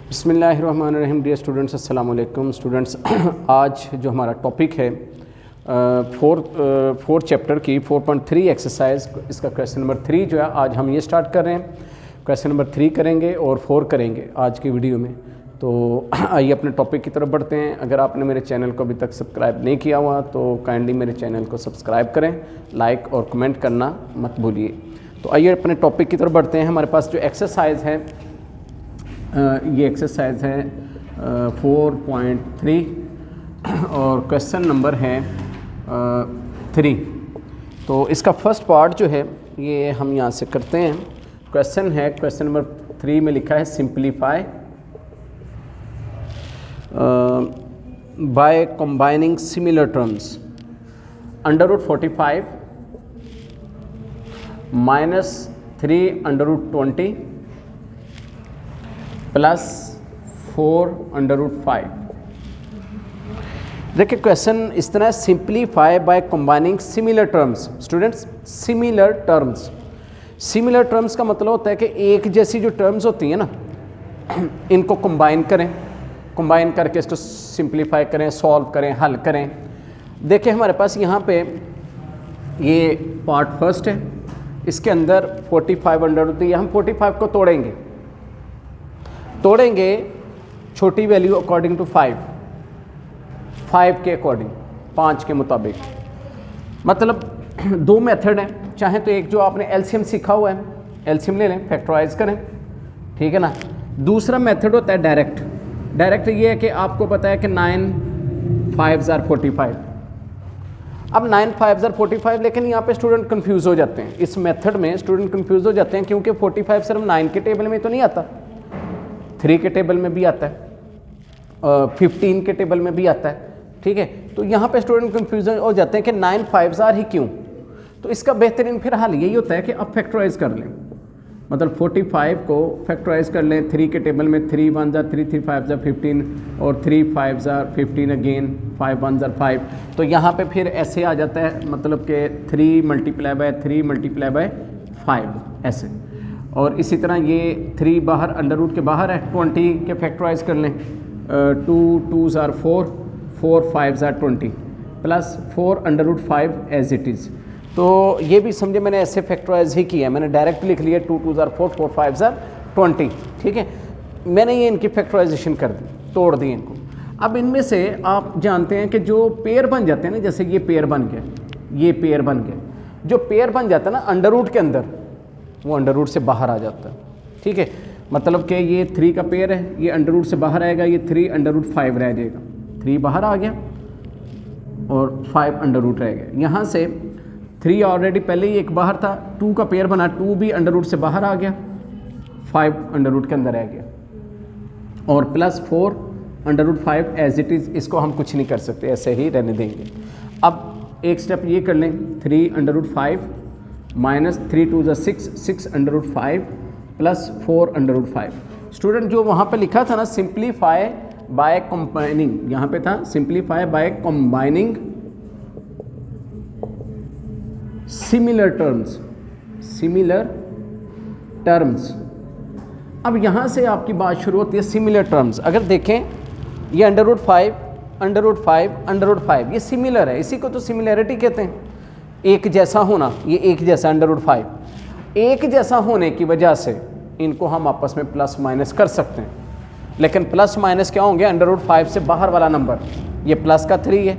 बिस्मिल्लाहिर्रहमानिर्रहीम। Dear students, अस्सलाम वालेकुम। स्टूडेंट्स, आज जो हमारा टॉपिक है फोर्थ चैप्टर की 4.3 एक्सरसाइज, इसका क्वेश्चन नंबर 3 जो है आज हम ये स्टार्ट कर रहे हैं। क्वेश्चन नंबर 3 करेंगे और 4 करेंगे आज की वीडियो में। तो आइए अपने टॉपिक की तरफ बढ़ते हैं। अगर आपने मेरे चैनल को अभी तक सब्सक्राइब नहीं किया हुआ तो काइंडली मेरे चैनल को सब्सक्राइब करें, लाइक और कमेंट करना मत भूलिए। तो आइए अपने टॉपिक की तरफ बढ़ते हैं। हमारे पास जो एक्सरसाइज है ये एक्सरसाइज है 4.3 और क्वेश्चन नंबर है 3। तो इसका फर्स्ट पार्ट जो है ये हम यहाँ से करते हैं। क्वेश्चन है, क्वेश्चन नंबर 3 में लिखा है simplify by combining similar terms √45 -3√20 +4√5। देखिए क्वेश्चन इस तरह simplify by combining similar terms. Students, similar terms, similar terms का मतलब होता है कि एक जैसी जो टर्म्स होती हैं ना, इनको कंबाइन करें, कंबाइन करके इसको सिंप्लीफाई करें, सॉल्व करें, हल करें। देखिए हमारे पास यहाँ पे ये पार्ट फर्स्ट है, इसके अंदर 45 अंडर होती है। हम 45 को तोड़ेंगे छोटी वैल्यू अकॉर्डिंग टू 5 के अकॉर्डिंग, 5 के मुताबिक। मतलब दो मेथड हैं, चाहे तो एक जो आपने एलसीएम सीखा हुआ है, एलसीएम ले लें, फैक्टराइज करें, ठीक है ना। दूसरा मेथड होता है डायरेक्ट ये है कि आपको पता है कि 9 5s are 45। अब 9 5s are 45, लेकिन यहाँ पे स्टूडेंट कंफ्यूज हो जाते हैं। इस मेथड में स्टूडेंट कंफ्यूज हो जाते हैं क्योंकि 45 सिर्फ 9 के टेबल में तो नहीं आता, 3 के टेबल में भी आता है, 15 के टेबल में भी आता है, ठीक है। तो यहाँ पे स्टूडेंट कंफ्यूज हो जाते हैं कि 9 5s are ही क्यों। तो इसका बेहतरीन फिर हाल यही होता है कि आप फैक्टराइज कर लें, मतलब 45 को फैक्टराइज कर लें। 3 के टेबल में 3 1s are 3, 3 5s are 15 और 3 5s are 15 again, 5 1s are 5। तो यहाँ पे फिर ऐसे आ जाता है, मतलब कि 3 × 5 ऐसे। और इसी तरह ये 3 बाहर अंडर रूट के बाहर है, 20 के फैक्टराइज कर लें। 2 2s are 4, 4 5s are 20 +4 √5 as it is. तो ये भी समझे मैंने ऐसे फैक्टराइज ही किया है, मैंने डायरेक्ट लिख लिया 2 2s are 4, 4 5s are 20, ठीक है। मैंने ये इनकी फैक्टराइजेशन कर दी, तोड़ दी इनको। अब इनमें से आप जानते हैं कि जो पेयर बन जाते हैं ना, जैसे ये पेयर बन गया, ये पेयर बन गया, जो पेयर बन जाता है ना अंडर रूट के अंदर, वो अंडर रूट से बाहर आ जाता है, ठीक है। मतलब कि ये 3 का पेयर है, ये अंडर रूट से बाहर आएगा, ये 3 √5 रह जाएगा, 3 बाहर आ गया और 5 अंडर रूट रह गया। यहाँ से 3 ऑलरेडी पहले ही एक बाहर था, 2 का पेयर बना, 2 भी अंडर रूट से बाहर आ गया, 5 अंडर रूट के अंदर रह गया और +4 √5 एज इट इज़। इसको हम कुछ नहीं कर सकते, ऐसे ही रहने देंगे। अब एक स्टेप ये कर लें, 3 √5 -3 2s are 6, 6 √5 +4 √5। स्टूडेंट जो वहाँ पे लिखा था ना सिंप्लीफाई बाय कंबाइनिंग, यहाँ पे था simplify by combining similar terms. अब यहाँ से आपकी बात शुरू होती है सिमिलर टर्म्स। अगर देखें ये √5 ये सिमिलर है, इसी को तो सिमिलैरिटी कहते हैं, एक जैसा होना। ये एक जैसा √5, एक जैसा होने की वजह से इनको हम आपस में प्लस माइनस कर सकते हैं। लेकिन प्लस माइनस क्या होंगे, √5 से बाहर वाला नंबर, ये प्लस का 3 है,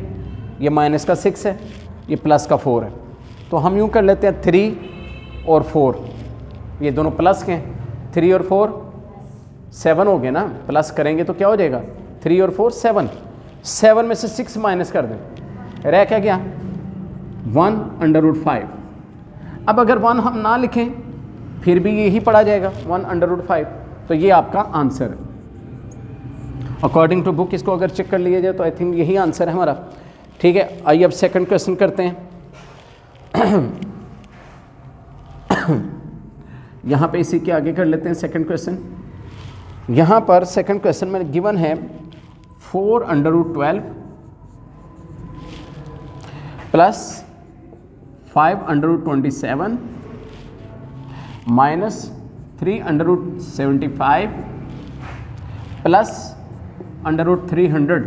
ये माइनस का 6 है, ये प्लस का 4 है। तो हम यूँ कर लेते हैं 3 और 4, ये दोनों प्लस के हैं, 3 और 4 7 हो गए ना, प्लस करेंगे तो क्या हो जाएगा, 3 और 4 7 में से 6 माइनस कर दें, रह क्या गया 1 √5। अब अगर 1 हम ना लिखें फिर भी यही पढ़ा जाएगा 1 √5। तो ये आपका आंसर है अकॉर्डिंग टू बुक। इसको अगर चेक कर लिया जाए तो आई थिंक यही आंसर है हमारा, ठीक है। आइए अब सेकंड क्वेश्चन करते हैं। यहाँ पे इसी के आगे कर लेते हैं सेकंड क्वेश्चन। यहाँ पर सेकंड क्वेश्चन में गिवन है 4 √12 +5 √27 -3 √75 प्लस √300।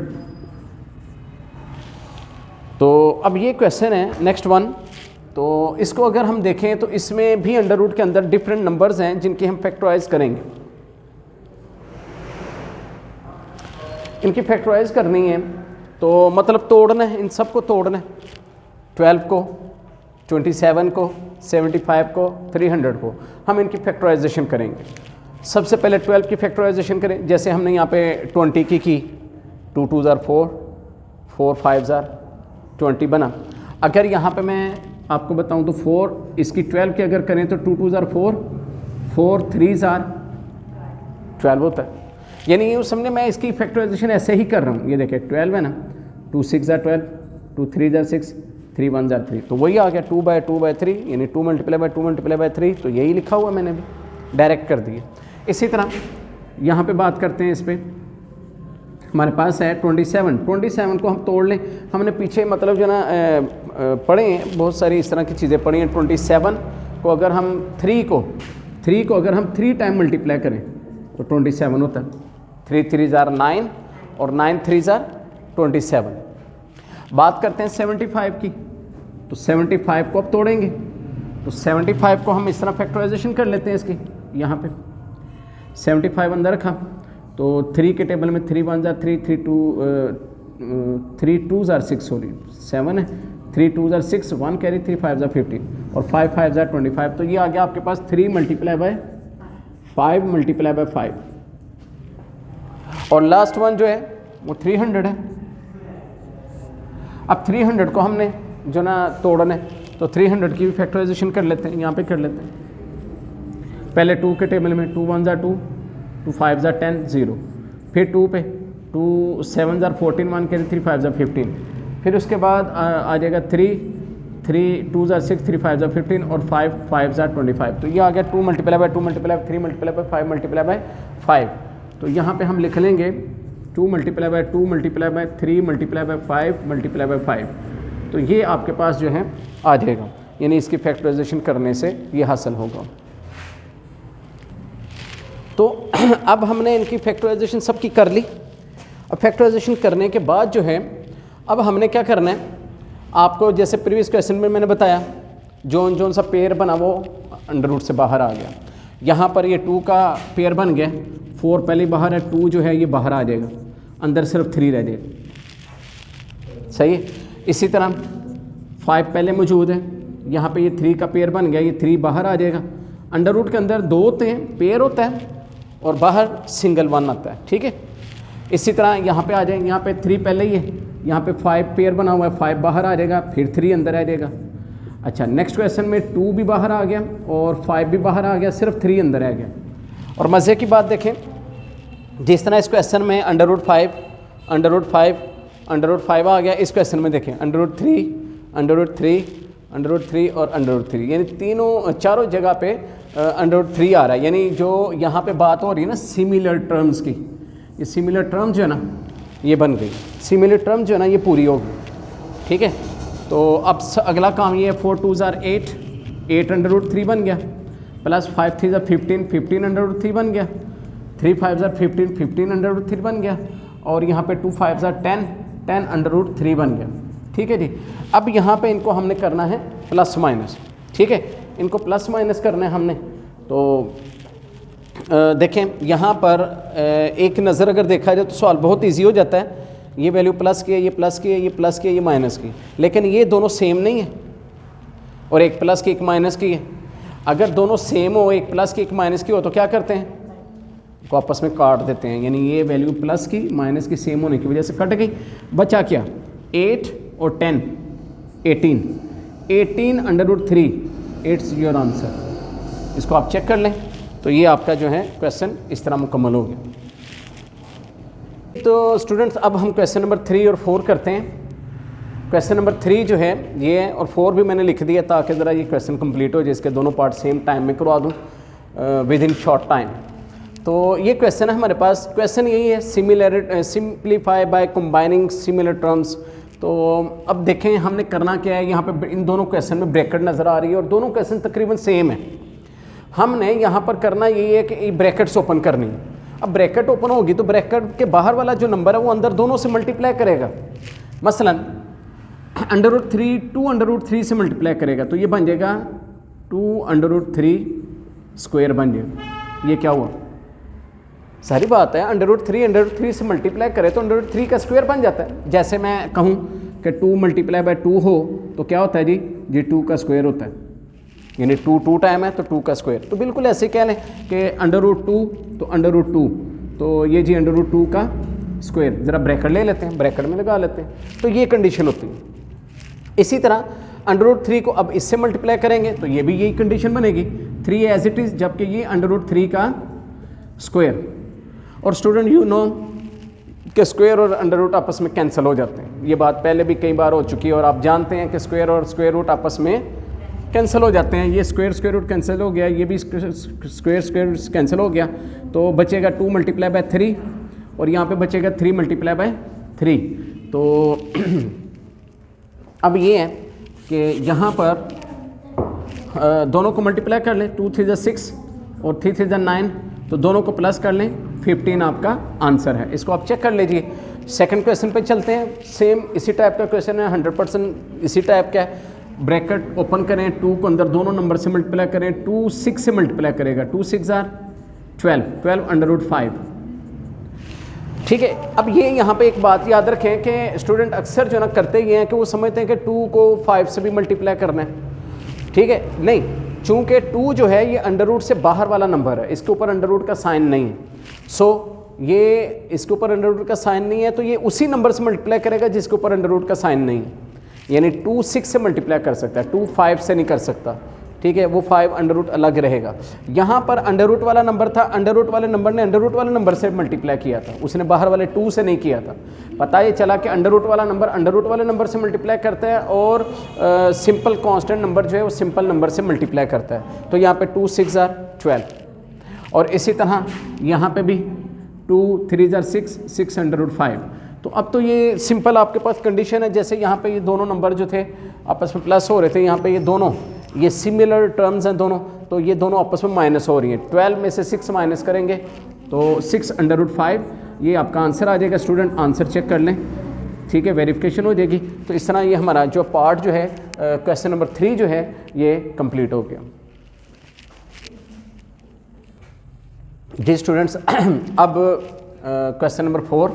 तो अब ये क्वेश्चन है नेक्स्ट वन। तो इसको अगर हम देखें तो इसमें भी अंडर रूट के अंदर डिफरेंट नंबर्स हैं जिनकी हम फैक्टराइज करेंगे। इनकी फैक्टराइज करनी है तो मतलब तोड़ना है, इन सब को तोड़ना है, 12 को, 27 को, 75 को, 300 को। हम इनकी फैक्टराइजेशन करेंगे। सबसे पहले 12 की फैक्टराइजेशन करें, जैसे हमने यहाँ पे 20 की 2 2 ज़ार 4, 4 5 ज़ार 20 बना। अगर यहाँ पे मैं आपको बताऊँ तो 4 इसकी 12 की अगर करें तो 2 2 ज़ार 4, 4 3 ज़ार 12 होता है। यानी उस समझे मैं इसकी फैक्टराइजेशन ऐसे ही कर रहा हूँ। ये देखिए 12 है ना, 2 6 ज़ार 12, 2 3 ज़ार 6, 3 1 ज़ार 3, तो वही आ गया 2/2/3, यानी 2 × 2 × 3, तो यही लिखा हुआ मैंने भी डायरेक्ट कर दिया। इसी तरह यहाँ पे बात करते हैं, इस पर हमारे पास है 27 को हम तोड़ लें। हमने पीछे मतलब जो ना पढ़े हैं, बहुत सारी इस तरह की चीज़ें पढ़ी हैं। 27 को अगर हम 3 को अगर हम 3 टाइम मल्टीप्लाई करें तो 27 होता है। 3 3 ज़ार 9 और 9 3 ज़ार 27। बात करते हैं 75 की, तो 75 को अब तोड़ेंगे तो 75 को हम इस तरह फैक्टराइजेशन कर लेते हैं इसकी। यहाँ पे 75 अंदर रखा तो 3 के टेबल में 3 1 ज़ार 3, 3 2 ज़ार 6, सॉरी 7 है, 3 2 ज़ार 6, 1 कैरी, 3 5 ज़ार 15 और 5 5 ज़ार 25। तो ये आ गया आपके पास 3 × 5 × 5। और लास्ट वन जो है वो 300 है। अब 300 को हमने जो ना तोड़ना है तो 300 की भी फैक्टराइजेशन कर लेते हैं। यहाँ पे कर लेते हैं पहले 2 के टेबल में 2 1 ज़ार 2, 2 5 ज़ार 10 0, फिर 2 पे 2 7 ज़ार 14, 1 कैरी, 3 5 ज़ार 15, फिर उसके बाद आ जाएगा 3 2 ज़ार 6, 3 5 ज़ार 15 और 5 5 ज़ार 25। तो ये आ गया 2 × 2 × 3 × 5 × 5। तो यहाँ पे हम लिख लेंगे 2 × 2 × 3 × 5 × 5। तो ये आपके पास जो है आ जाएगा, यानी इसकी फैक्टराइजेशन करने से ये हासिल होगा। तो अब हमने इनकी फैक्टराइजेशन सबकी कर ली। अब फैक्टराइजेशन करने के बाद जो है अब हमने क्या करना है, आपको जैसे प्रीवियस क्वेश्चन में मैंने बताया जोन सा पेयर बना वो अंडर रूट से बाहर आ गया। यहाँ पर ये 2 का पेयर बन गया, 4 पहले बाहर है, 2 जो है ये बाहर आ जाएगा, अंदर सिर्फ 3 रह जाएगा। सही है। इसी तरह 5 पहले मौजूद है, यहाँ पे ये 3 का पेयर बन गया, ये 3 बाहर आ जाएगा। अंडर रूट के अंदर 2 होते हैं, पेयर होता है और बाहर सिंगल 1 आता है। ठीक है। इसी तरह यहाँ पे आ जाएंगे, यहाँ पे 3 पहले ही है, यहाँ पे 5 पेयर बना हुआ है, 5 बाहर आ जाएगा, फिर 3 अंदर आ जाएगा। अच्छा, नेक्स्ट क्वेश्चन में 2 भी बाहर आ गया और 5 भी बाहर आ गया, सिर्फ 3 अंदर आ गया। और मज़े की बात देखें, जिस तरह इस क्वेश्चन में अंडर रूट 5 आ गया, इस क्वेश्चन में देखें अंडर रूट 3 और अंडर रूट 3, यानी चारों जगह पे अंडर रूट 3 आ रहा है। यानी जो यहाँ पे बात हो रही है ना सिमिलर टर्म्स की, ये सिमिलर टर्म जो है ना ये बन गई, सिमिलर टर्म जो है ना ये पूरी होगी। ठीक है। तो अब अगला काम ये है 4 2 ज़ार 8 अंडर रूट 3 बन गया, प्लस 5 3 ज़ार 15 अंडर रूट 3 बन गया, 3 5 ज़ार 15 अंडर रूट 3 बन गया, और यहाँ पे 2 5 ज़ार 10 अंडर रूट 3 बन गया। ठीक है जी। अब यहाँ पे इनको हमने करना है प्लस माइनस। ठीक है, इनको प्लस माइनस करना है हमने। तो देखें यहाँ पर एक नज़र अगर देखा जाए तो सवाल बहुत इजी हो जाता है। ये वैल्यू प्लस की है, ये प्लस की है, ये प्लस की है, ये माइनस की, लेकिन ये दोनों सेम नहीं है, और एक प्लस की एक माइनस की है। अगर दोनों सेम हो, एक प्लस की एक माइनस की हो, तो क्या करते हैं, को आपस में काट देते हैं। यानी ये वैल्यू प्लस की माइनस की सेम होने की वजह से कट गई। बचा क्या, 8 और 10 18 अंडर रूट 3, 8 योर आंसर। इसको आप चेक कर लें तो ये आपका जो है क्वेश्चन इस तरह मुकम्मल हो गया। तो स्टूडेंट्स अब हम क्वेश्चन नंबर 3 और 4 करते हैं। क्वेश्चन नंबर 3 जो है ये है, और 4 भी मैंने लिख दिया ताकि ज़रा ये क्वेश्चन कंप्लीट हो जाए, इसके दोनों पार्ट सेम टाइम में करवा दूँ विद इन शॉर्ट टाइम। तो ये क्वेश्चन है हमारे पास, क्वेश्चन यही है simplify by combining similar terms. तो अब देखें हमने करना क्या है, यहाँ पे इन दोनों क्वेश्चन में ब्रैकेट नज़र आ रही है और दोनों क्वेश्चन तकरीबन सेम है। हमने यहाँ पर करना यही है कि ब्रैकेट्स ओपन करनी है, अब ब्रैकेट ओपन होगी तो ब्रैकेट के बाहर वाला जो नंबर है वो अंदर दोनों से मल्टीप्लाई करेगा। मसलन √3 2√3 से मल्टीप्लाई करेगा तो ये बन जाएगा 2√3 स्क्वायर बन जाएगा। ये क्या हुआ? सारी बात है, √3 से मल्टीप्लाई करे तो √3 का स्क्वायर बन जाता है। जैसे मैं कहूँ कि 2 × 2 हो तो क्या होता है जी 2 का स्क्वायर होता है, यानी 2 टाइम है तो 2 का स्क्वायर। तो बिल्कुल ऐसे कह लें कि √2 तो √2 तो ये जी √2 का स्क्वायर। ज़रा ब्रैकेट ले लेते हैं, ब्रैकेट में लगा लेते हैं, तो ये कंडीशन होती है। इसी तरह √3 को अब इससे मल्टीप्लाई करेंगे तो ये भी यही कंडीशन बनेगी, 3 एज इट इज़, जबकि ये √3 का स्क्वायर। और स्टूडेंट यू नो कि स्क्वायर और अंडर रूट आपस में कैंसिल हो जाते हैं। ये बात पहले भी कई बार हो चुकी है और आप जानते हैं कि स्क्वायर और स्क्वायर रूट आपस में कैंसिल हो जाते हैं। ये स्क्वायर रूट कैंसिल हो गया, ये भी स्क्वायर कैंसिल हो गया, तो बचेगा 2 × 3 और यहाँ पे बचेगा 3 × 3। तो अब ये है कि यहाँ पर दोनों को मल्टीप्लाई कर लें, 2 3 6 और 3 3 9, तो दोनों को प्लस कर लें, 15 आपका आंसर है। इसको आप चेक कर लीजिए। सेकंड क्वेश्चन पे चलते हैं, सेम इसी टाइप का क्वेश्चन है, 100% इसी टाइप का है। ब्रैकेट ओपन करें, 2 को अंदर दोनों नंबर से मल्टीप्लाई करें, 2 6 से मल्टीप्लाई करेगा, 2 6 आर 12, 12 √5। ठीक है। अब ये यहाँ पे एक बात याद रखें कि स्टूडेंट अक्सर जो ना करते ही हैं कि वो समझते हैं कि 2 को 5 से भी मल्टीप्लाई करना है। ठीक है, नहीं, चूँकि 2 जो है ये अंडर रूट से बाहर वाला नंबर है, इसके ऊपर अंडर रूट का साइन नहीं है। सो ये इसके ऊपर अंडर रूट का साइन नहीं है तो ये उसी नंबर से मल्टीप्लाई करेगा जिसके ऊपर अंडर रूट का साइन नहीं है। यानी 2 6 से मल्टीप्लाई कर सकता है, 2 5 से नहीं कर सकता। ठीक है, वो 5 अंडर रूट अलग रहेगा। यहाँ पर अंडर रूट वाला नंबर था, अंडर रूट वाले नंबर ने अंडर रूट वाले नंबर से मल्टीप्लाई किया था, उसने बाहर वाले 2 से नहीं किया था। पता ये चला कि अंडर रूट वाला नंबर अंडर रूट वाले नंबर से मल्टीप्लाई करता है और सिंपल कांस्टेंट नंबर जो है वो सिंपल नंबर से मल्टीप्लाई करता है। तो यहाँ पे 2 6 आर 12 और इसी तरह यहाँ पे भी 2 3 आर 6, 6 अंडर रूट 5। तो अब तो ये सिंपल आपके पास कंडीशन है। जैसे यहाँ पे ये दोनों नंबर जो थे आपस में प्लस हो रहे थे, यहाँ पे ये दोनों ये सिमिलर टर्म्स हैं दोनों, तो ये दोनों आपस में माइनस हो रही हैं। 12 में से 6 माइनस करेंगे तो 6 अंडर रूट 5, ये आपका आंसर आ जाएगा। स्टूडेंट आंसर चेक कर लें, ठीक है, वेरिफिकेशन हो जाएगी। तो इस तरह ये हमारा जो पार्ट जो है क्वेश्चन नंबर 3 जो है ये कंप्लीट हो गया। जी स्टूडेंट्स, अब क्वेश्चन नंबर 4,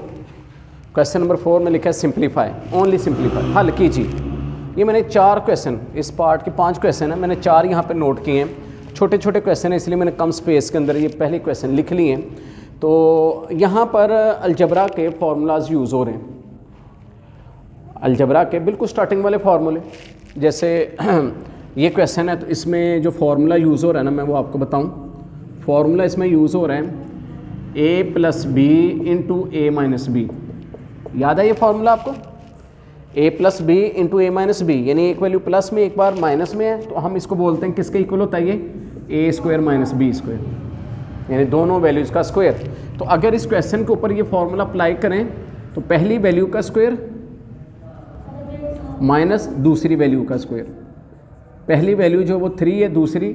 क्वेश्चन नंबर 4 में लिखा है सिंप्लीफाई, ओनली सिंप्लीफाई, हल कीजिए। ये मैंने 4 क्वेश्चन, इस पार्ट के 5 क्वेश्चन हैं, मैंने 4 यहाँ पे नोट किए हैं। छोटे छोटे क्वेश्चन हैं इसलिए मैंने कम स्पेस के अंदर ये पहले क्वेश्चन लिख लिए हैं। तो यहाँ पर अलजबरा के फार्मूलाज यूज़ हो रहे हैं, अलजबरा के बिल्कुल स्टार्टिंग वाले फार्मूले। जैसे ये क्वेश्चन है तो इसमें जो फार्मूला यूज़ हो रहा है ना, मैं वो आपको बताऊँ। फार्मूला इसमें यूज़ हो रहा है a + b × a - b। याद है ये फार्मूला आपको? a + b × a - b, यानी एक वैल्यू प्लस में एक बार माइनस में है तो हम इसको बोलते हैं किसके इक्वल होता है ये? a² - b², यानी दोनों वैल्यूज़ का स्क्वायर। तो अगर इस क्वेश्चन के ऊपर ये फार्मूला अप्लाई करें तो पहली वैल्यू का स्क्वायर माइनस दूसरी वैल्यू का स्क्वायर, पहली वैल्यू जो वो 3 है, दूसरी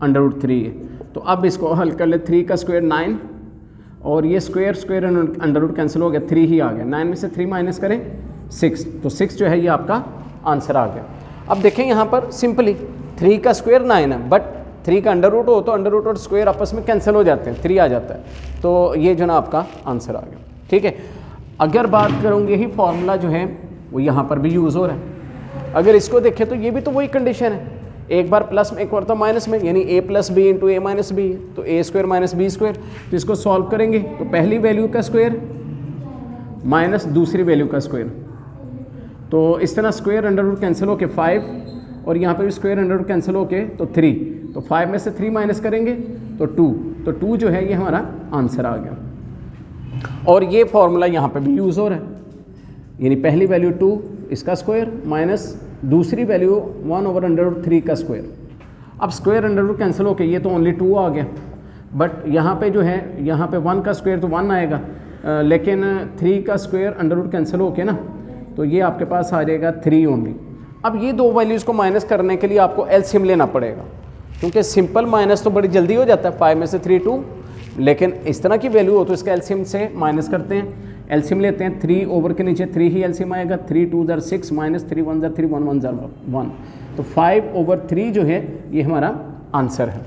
अंडर रूट 3 है। तो अब इसको हल कर ले, 3 का स्क्वायर 9 और ये square square under root cancel हो गया, 3 ही आ गया। 9 में से 3 माइनस करें 6, तो 6 जो है ये आपका आंसर आ गया। अब देखें यहाँ पर सिंपली 3 का स्क्वायर 9 है, बट 3 का अंडर रूट हो तो अंडर रूट और स्क्वायर आपस में कैंसिल हो जाते हैं, 3 आ जाता है। तो ये जो ना आपका आंसर आ गया। ठीक है, अगर बात करूँगी यही फार्मूला जो है वो यहाँ पर भी यूज़ हो रहा है। अगर इसको देखें तो ये भी तो वही कंडीशन है, एक बार प्लस में एक बार तो माइनस में, यानी a + b × a - b, तो a² - b²। तो इसको सॉल्व करेंगे तो पहली वैल्यू का स्क्वायर माइनस दूसरी वैल्यू का स्क्वायर, तो इस तरह स्क्वायर अंडर रूट कैंसिल होके 5 और यहाँ पे भी स्क्वायर अंडर रूट कैंसिल होके तो 3, तो 5 में से 3 माइनस करेंगे तो 2, तो 2 जो है ये हमारा आंसर आ गया। और ये फार्मूला यहाँ पे भी यूज़ हो रहा है, यानी पहली वैल्यू 2 इसका स्क्वायर माइनस दूसरी वैल्यू 1/√3 का स्क्वायर। अब स्क्वायर अंडर रूट कैंसिल होके ये तो ओनली 2 आ गया, बट यहाँ पे जो है यहाँ पे 1 का स्क्वायर तो 1 आएगा, लेकिन 3 का स्क्वायर अंडर रूट कैंसिल होके ना तो ये आपके पास आ जाएगा 3 ओनली। अब ये दो वैल्यूज़ को माइनस करने के लिए आपको एलसीएम लेना पड़ेगा, क्योंकि सिंपल माइनस तो बड़ी जल्दी हो जाता है। 5 में से 3 2, लेकिन इस तरह की वैल्यू हो तो इसका एलसीएम से माइनस करते हैं, एलसीएम लेते हैं 3 ओवर के नीचे 3 ही एलसीएम आएगा, 3 2 ज़र 6 माइनस 3 1 ज़र 3 1 1 ज़र 1, तो 5 ओवर 3 जो है ये हमारा आंसर है।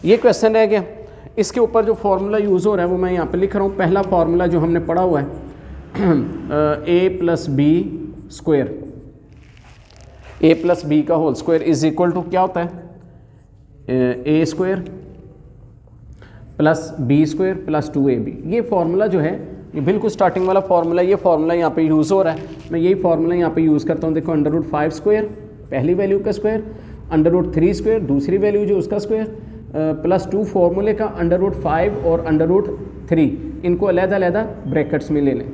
ये क्वेश्चन रह गया। इसके ऊपर जो फार्मूला यूज़ हो रहा है वो मैं यहाँ पे लिख रहा हूँ। पहला फार्मूला जो हमने पढ़ा हुआ है a plus b square, a plus b का whole square is equal to क्या होता है a square plus b square plus 2ab। ये फार्मूला जो है ये बिल्कुल स्टार्टिंग वाला फार्मूला, ये फार्मूला यहाँ पे यूज़ हो रहा है। मैं यही फार्मूला यहाँ पे यूज़ करता हूँ। देखो √5 स्क्वायर पहली वैल्यू का स्क्वायर, √3 स्क्वायर दूसरी वैल्यू जो उसका स्क्वायर, प्लस 2 फार्मूले का √5 और √3 इनको अलग-अलग ब्रैकेट्स में ले लें।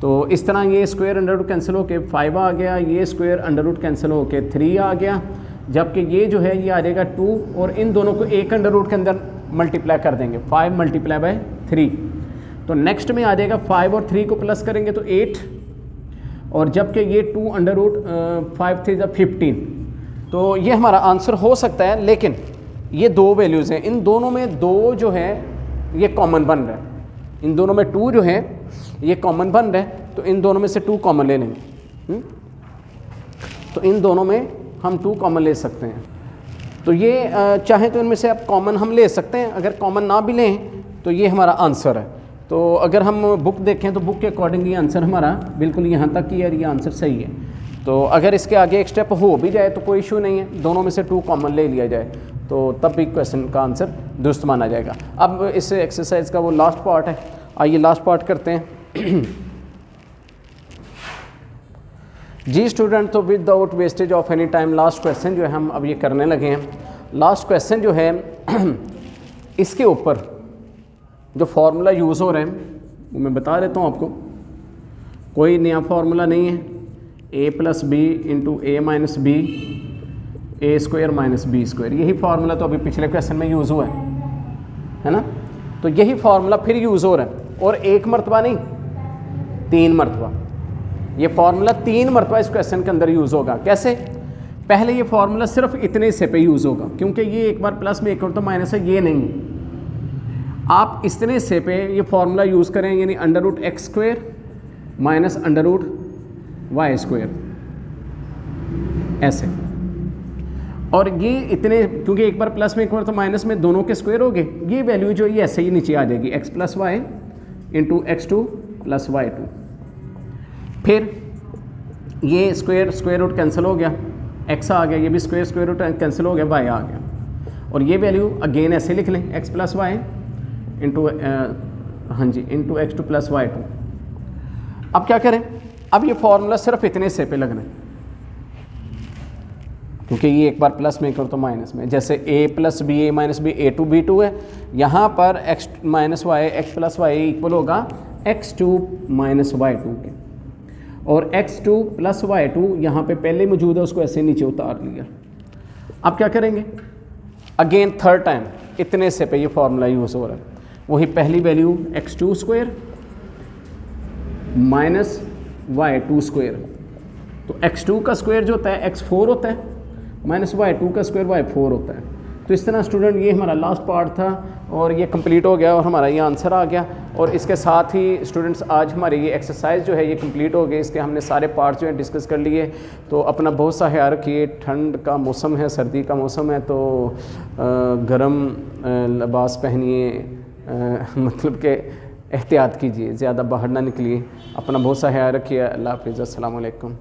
तो इस तरह ये स्क्वायर √ कैंसिल होके 5 आ गया, ये स्क्वायर √ कैंसिल होके 3 आ गया, जबकि ये जो है ये आ जाएगा 2 और इन दोनों को एक √ के अंदर मल्टीप्लाई कर देंगे 5 × 3। तो नेक्स्ट में आ जाएगा 5 और 3 को प्लस करेंगे तो 8, और जबकि ये 2 √5 3 = 15। तो ये हमारा आंसर हो सकता है, लेकिन ये दो वैल्यूज़ हैं, इन दोनों में दो जो है ये कॉमन बन रहा है, इन दोनों में 2 जो है ये कॉमन बन रहा है, तो इन दोनों में से 2 कॉमन ले लेंगे। तो इन दोनों में हम 2 कॉमन ले सकते हैं। तो ये चाहे तो इनमें से आप कॉमन हम ले सकते हैं, अगर कॉमन ना भी लें तो ये हमारा आंसर है। तो अगर हम बुक देखें तो बुक के अकॉर्डिंग ये आंसर हमारा बिल्कुल यहाँ तक ही है, ये आंसर सही है। तो अगर इसके आगे एक स्टेप हो भी जाए तो कोई इशू नहीं है, दोनों में से 2 कॉमन ले लिया जाए तो तब भी क्वेश्चन का आंसर दुरुस्त माना जाएगा। अब इस एक्सरसाइज का वो लास्ट पार्ट है, आइए लास्ट पार्ट करते हैं। जी स्टूडेंट, तो without wastage of any time last question जो है हम अब ये करने लगे हैं। लास्ट क्वेश्चन जो है इसके ऊपर जो फार्मूला यूज़ हो रहे हैं वो मैं बता देता हूँ आपको। कोई नया फार्मूला नहीं है, a + b × a - b a² - b², यही फार्मूला तो अभी पिछले क्वेश्चन में यूज़ हुआ है ना। तो यही फार्मूला फिर यूज़ हो रहा है, और एक मरतबा नहीं 3 मरतबा। ये फार्मूला 3 मरतबा इस क्वेश्चन के अंदर यूज़ होगा। कैसे? पहले ये फार्मूला सिर्फ इतने हिस्से पे यूज़ होगा, क्योंकि ये एक बार प्लस में एक और तो माइनस है, ये नहीं। आप इतने हिस्से पे ये फार्मूला यूज़ करें, यानी √x² - √y², ऐसे। और ये इतने, क्योंकि एक बार प्लस में एक बार तो माइनस में, दोनों के स्क्वायर हो गए, ये वैल्यू जो ये ऐसे ही नीचे आ जाएगी, x + y × x2 + y2। फिर ये स्क्वायर रूट कैंसिल हो गया, x आ गया, ये भी स्क्वायर रूट कैंसिल हो गया, y आ गया, और ये वैल्यू अगेन ऐसे लिख लें, x + y × x2 + y2। अब क्या करें? अब ये फार्मूला सिर्फ इतने हिस्से पे लगना है, क्योंकि ये एक बार प्लस में एक और तो माइनस में। जैसे a + b a - b a2 b2 है, यहाँ पर x - y x + y equal होगा x2 - y2 के, और x2 + y2 यहाँ पे पहले मौजूद है, उसको ऐसे नीचे उतार लिया। अब क्या करेंगे? अगेन थर्ड टाइम इतने से पे ये फार्मूला यूज़ हो रहा है, वही पहली वैल्यू x2² - y2²। तो x2 का स्क्वायर जो होता है x4 होता है, -y2 का स्क्वायर y4 होता है। तो इस तरह स्टूडेंट ये हमारा लास्ट पार्ट था, और ये कंप्लीट हो गया, और हमारा ये आंसर आ गया। और इसके साथ ही स्टूडेंट्स आज हमारी ये एक्सरसाइज जो है ये कंप्लीट हो गई। इसके हमने सारे पार्ट जो है डिस्कस कर लिए। तो अपना बहुत सा ख्याल रखिए, ठंड का मौसम है, सर्दी का मौसम है, तो गर्म लिबास पहनिए, मतलब कि एहतियात कीजिए, ज़्यादा बाहर ना निकलिए। अपना बहुत सा ख्याल रखिए। अल्लाह हाफ़िज़, अस्सलामु अलैकुम।